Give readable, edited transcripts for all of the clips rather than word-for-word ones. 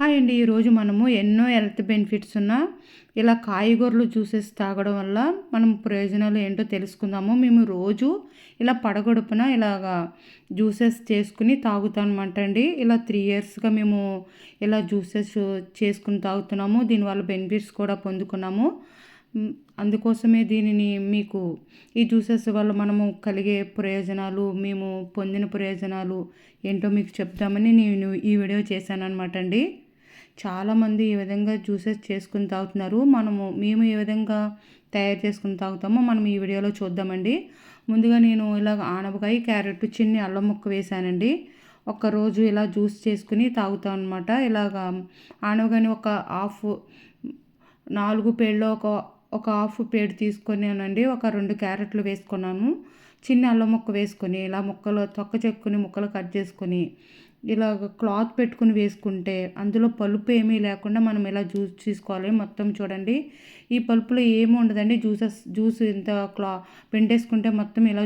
Hi అండి. ఈరోజు మనము ఎన్నో హెల్త్ బెనిఫిట్స్ ఉన్న ఇలా కాయగూరలు జ్యూసెస్ తాగడం వల్ల మనం ప్రయోజనాలు ఏంటో తెలుసుకుందాము. మేము రోజు ఇలా పడగడుపున ఇలాగా జ్యూసెస్ చేసుకుని తాగుతామన్నమాట అండి. ఇలా 3 ఇయర్స్గా మేము ఇలా జ్యూసెస్ చేసుకుని తాగుతున్నాము. దీనివల్ల బెనిఫిట్స్ కూడా పొందుకున్నాము. అందుకోసమే దీనిని మీకు ఈ జ్యూసెస్ వల్ల మనము కలిగే ప్రయోజనాలు, మేము పొందిన ప్రయోజనాలు ఏంటో మీకు చెప్తామని నేను ఈ వీడియో చేశాను అనమాట అండి. చాలామంది ఈ విధంగా జ్యూసెస్ చేసుకుని తాగుతున్నారు. మేము ఏ విధంగా తయారు చేసుకుని తాగుతామో మనం ఈ వీడియోలో చూద్దామండి. ముందుగా నేను ఇలాగ ఆనపకాయ, క్యారెట్, చిన్ని అల్లం ముక్క వేసానండి. ఒక్కరోజు ఇలా జ్యూస్ చేసుకుని తాగుతాం అనమాట. ఇలాగా ఆనపకాయని ఒక హాఫ్ 4 పేళ్ళు ఒక హాఫ్ పేడు తీసుకున్నానండి. ఒక 2 క్యారెట్లు వేసుకున్నాను. చిన్న అల్లం ముక్క వేసుకొని ఇలా ముక్కలు తొక్క చెక్కుని ముక్కలు కట్ చేసుకొని ఇలాగ క్లాత్ పెట్టుకుని వేసుకుంటే అందులో పలుపు ఏమీ లేకుండా మనం ఇలా జ్యూస్ తీసుకోవాలి. మొత్తం చూడండి, ఈ పలుపులో ఏమి ఉండదండి. జ్యూస్ ఇంత పిండేసుకుంటే మొత్తం ఇలా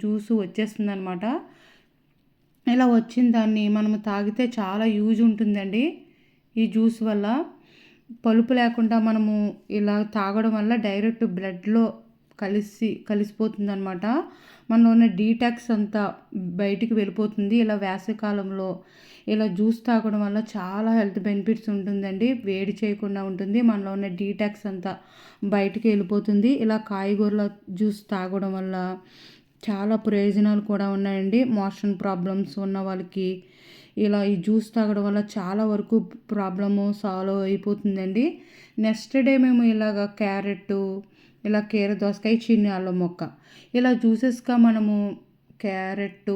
జ్యూస్ వచ్చేస్తుంది అనమాట. ఇలా వచ్చిన దాన్ని మనము తాగితే చాలా యూజ్ ఉంటుందండి. ఈ జ్యూస్ వల్ల పలుపు లేకుండా మనము ఇలా తాగడం వల్ల డైరెక్ట్ బ్లడ్లో కలిసిపోతుంది అనమాట. మనలో ఉన్న డీటాక్స్ అంతా బయటికి వెళ్ళిపోతుంది. ఇలా వేసవికాలంలో ఇలా జ్యూస్ తాగడం వల్ల చాలా హెల్త్ బెనిఫిట్స్ ఉంటుందండి. వేడి చేయకుండా ఉంటుంది. మనలో ఉన్న డీటాక్స్ అంతా బయటికి వెళ్ళిపోతుంది. ఇలా కాయగూరల జ్యూస్ తాగడం వల్ల చాలా ప్రయోజనాలు కూడా ఉన్నాయండి. మోషన్ ప్రాబ్లమ్స్ ఉన్న వాళ్ళకి ఇలా ఈ జ్యూస్ తాగడం వల్ల చాలా వరకు ప్రాబ్లము సాల్వ్ అయిపోతుందండి. నెక్స్ట్ డే మేము ఇలాగ క్యారెట్, ఇలా కీర దోసకాయ, చిన్ని అల్లం మొక్క ఇలా జ్యూసెస్గా మనము క్యారెట్,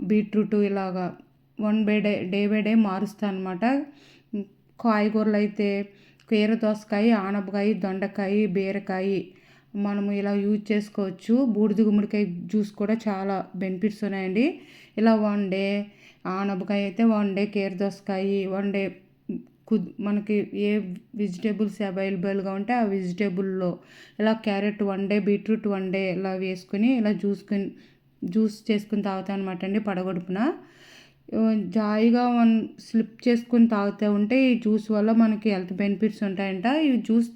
బీట్రూట్ ఇలాగా డే బై డే మారుస్తాను అనమాట. కాయగూరలు అయితే కీర దోసకాయ, ఆనపకాయ, దొండకాయ, బీరకాయ మనము ఇలా యూజ్ చేసుకోవచ్చు. బూడిద గుమ్మడికాయ జ్యూస్ కూడా చాలా బెనిఫిట్స్ ఉన్నాయండి. ఇలా 1 డే ఆనపకాయ అయితే 1 డే, కీర దోసకాయ 1 డే, మనకి ఏ వెజిటేబుల్స్ అవైలబుల్గా ఉంటే ఆ వెజిటేబుల్లో ఇలా క్యారెట్ 1 డే, బీట్రూట్ 1 డే ఇలా వేసుకుని ఇలా జ్యూస్ చేసుకుని తాగుతాను అనమాట అండి. పడగొడుపున జాయిగా స్లిప్ చేసుకుని తాగుతూ ఉంటే ఈ జ్యూస్ వల్ల మనకి హెల్త్ బెనిఫిట్స్ ఉంటాయంట. ఈ జ్యూస్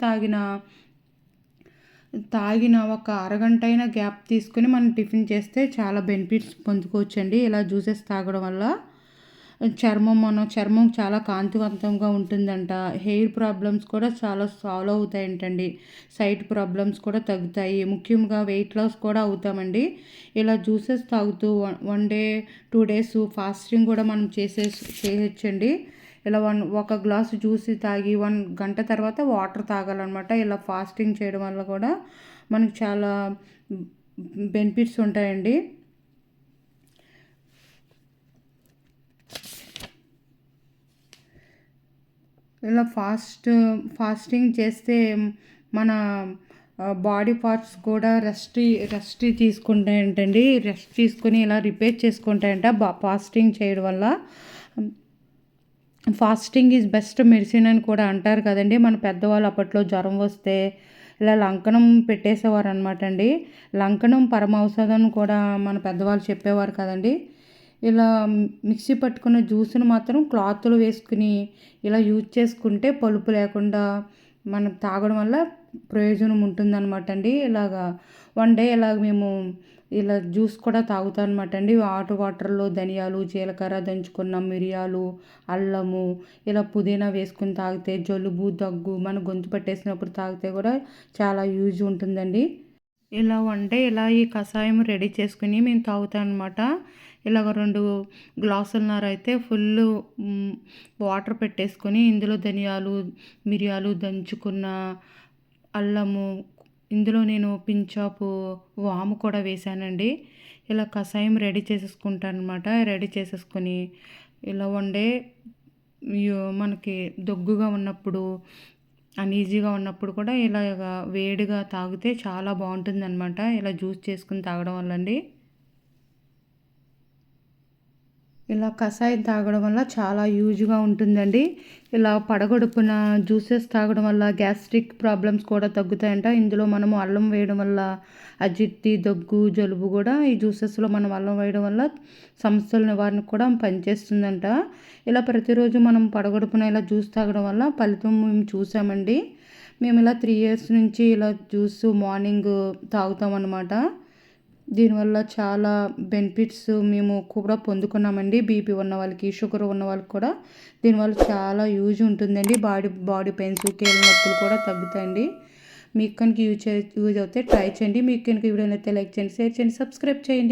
తాగిన ఒక అరగంట అయినా గ్యాప్ తీసుకుని మనం టిఫిన్ చేస్తే చాలా బెనిఫిట్స్ పొందుకోవచ్చండి. ఇలా జ్యూసెస్ తాగడం వల్ల చర్మం చాలా కాంతివంతంగా ఉంటుందంట. హెయిర్ ప్రాబ్లమ్స్ కూడా చాలా సాల్వ్ అవుతాయంటండి. సైట్ ప్రాబ్లమ్స్ కూడా తగ్గుతాయి. ముఖ్యంగా వెయిట్ లాస్ కూడా అవుతామండి. ఇలా జ్యూసెస్ తాగుతూ 1 డే 2 డేస్ ఫాస్టింగ్ కూడా మనం చేయొచ్చండి. ఇలా ఒక గ్లాసు జ్యూస్ తాగి 1 గంట తర్వాత వాటర్ తాగాలన్నమాట. ఇలా ఫాస్టింగ్ చేయడం వల్ల కూడా మనకు చాలా బెనిఫిట్స్ ఉంటాయండి. ఇలా ఫాస్టింగ్ చేస్తే మన బాడీ పార్ట్స్ కూడా రెస్ట్ తీసుకుంటాయంటండి. రెస్ట్ తీసుకొని ఇలా రిపేర్ చేసుకుంటాయంట ఫాస్టింగ్ చేయడం వల్ల. ఫాస్టింగ్ ఈజ్ బెస్ట్ మెడిసిన్ అని కూడా అంటారు కదండి. మన పెద్దవాళ్ళు అప్పట్లో జ్వరం వస్తే ఇలా లంకనం పెట్టేసేవారు అనమాట అండి. లంకనం పరమౌషధం కూడా మన పెద్దవాళ్ళు చెప్పేవారు కదండి. ఇలా మిక్సీ పట్టుకున్న జ్యూస్ను మాత్రం క్లాత్లో వేసుకుని ఇలా యూజ్ చేసుకుంటే పలుపు లేకుండా మనం తాగడం వల్ల ప్రయోజనం ఉంటుందన్నమాట అండి. ఇలాగా 1 డే ఇలాగ మేము ఇలా జ్యూస్ కూడా తాగుతాం అనమాట అండి. వాటర్లో ధనియాలు, జీలకర్ర దంచుకున్న మిరియాలు, అల్లము, ఇలా పుదీనా వేసుకుని తాగితే జలుబు, దగ్గు మన గొంతు పట్టేసినప్పుడు తాగితే కూడా చాలా యూజ్ ఉంటుందండి. ఇలా 1 డే ఇలా ఈ కషాయం రెడీ చేసుకుని మేము తాగుతాం అనమాట. ఇలాగ 2 గ్లాసులన్నర అయితే ఫుల్ వాటర్ పెట్టేసుకొని ఇందులో ధనియాలు, మిరియాలు దంచుకున్న అల్లము, ఇందులో నేను పించాపు వాము కూడా వేసానండి. ఇలా కషాయం రెడీ చేసేసుకుంటాను అనమాట. రెడీ చేసేసుకొని ఇలా 1 డే మనకి దగ్గుగా ఉన్నప్పుడు, అన్ఈజీగా ఉన్నప్పుడు కూడా ఇలాగ వేడిగా తాగితే చాలా బాగుంటుందన్నమాట. ఇలా జ్యూస్ చేసుకుని తాగడం వల్ల అండి. ఇలా కషాయం తాగడం వల్ల చాలా యూజ్గా ఉంటుందండి. ఇలా పడగొడుపున జ్యూసెస్ తాగడం వల్ల గ్యాస్ట్రిక్ ప్రాబ్లమ్స్ కూడా తగ్గుతాయంట. ఇందులో మనము అల్లం వేయడం వల్ల అజీర్తి, దగ్గు, జలుబు కూడా ఈ జ్యూసెస్లో మనం అల్లం వేయడం వల్ల సమస్యల నివారణకు కూడా పనిచేస్తుందంట. ఇలా ప్రతిరోజు మనం పడగొడుపున ఇలా జ్యూస్ తాగడం వల్ల ఫలితం మేము చూసామండి. మేము ఇలా 3 ఇయర్స్ నుంచి ఇలా జ్యూస్ మార్నింగ్ తాగుతామన్నమాట. దీనివల్ల చాలా బెనిఫిట్స్ మేము కూడా పొందుకున్నామండి. బీపీ ఉన్న వాళ్ళకి, షుగర్ ఉన్న వాళ్ళకి కూడా దీనివల్ల చాలా యూజ్ ఉంటుందండి. బాడీ పెయిన్స్, కీళ్ళ నొప్పులు కూడా తగ్గుతాయండి. మీకు కనుక యూజ్ అవుతే ట్రై చేయండి. మీకు కనుక ఈ వీడియో నచ్చితే లైక్ చేయండి, షేర్ చేయండి, సబ్స్క్రైబ్ చేయండి.